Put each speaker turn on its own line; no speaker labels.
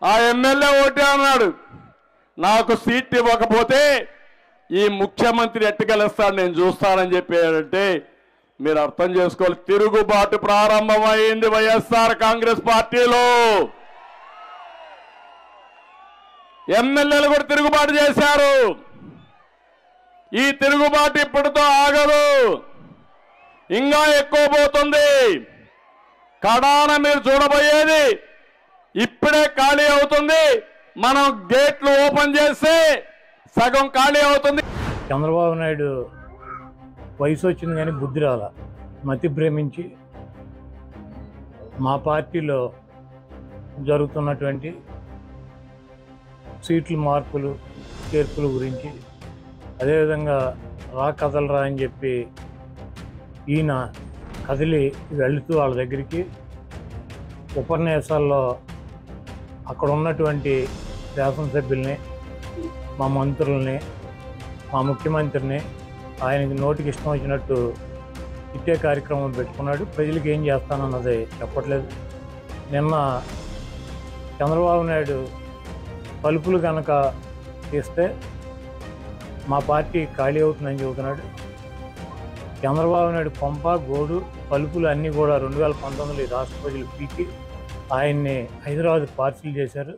ఆ ఎమ్మెల్యే ఓటే అన్నాడు. నాకు సీట్ ఇవ్వకపోతే ఈ ముఖ్యమంత్రి ఎట్టుకెళ్ళిస్తాడు, నేను చూస్తానని చెప్పాడంటే మీరు అర్థం చేసుకోవాలి. తిరుగుబాటు ప్రారంభమైంది వైఎస్ఆర్ కాంగ్రెస్ పార్టీలో. ఎమ్మెల్యేలు కూడా తిరుగుబాటు చేశారు. ఈ తిరుగుబాటు ఇప్పటితో ఆగదు, ఇంకా ఎక్కువ పోతుంది. కడాన మీరు చూడబోయేది ఇప్పుడే ఖాళీ అవుతుంది. మనం గేట్లు ఓపెన్ చేస్తే సగం ఖాళీ అవుతుంది.
చంద్రబాబు నాయుడు వయసు వచ్చింది కానీ బుద్ధి రాల, మతి భ్రమించి మా పార్టీలో జరుగుతున్నటువంటి సీట్ల మార్పులు చేర్పుల గురించి, అదేవిధంగా కదలరా అని చెప్పి ఈయన కదిలి వెళుతూ వాళ్ళ దగ్గరికి ఉపన్యాసాల్లో అక్కడ ఉన్నటువంటి శాసనసభ్యుల్ని, మా మంత్రుల్ని, మా ముఖ్యమంత్రిని ఆయనకి నోటికి ఇష్టం వచ్చినట్టు ఇట్టే కార్యక్రమం పెట్టుకున్నాడు. ప్రజలకు ఏం చేస్తానన్నది చెప్పట్లేదు. నిన్న చంద్రబాబు నాయుడు తలుపులు కనుక తీస్తే మా పార్టీ ఖాళీ అవుతుందని చెబుతున్నాడు. చంద్రబాబు నాయుడు పంప గోడు తలుపులు అన్నీ కూడా 2019 రాష్ట్ర ప్రజలు పీకి ఆయన్ని హైదరాబాద్ పార్సిల్ చేశారు.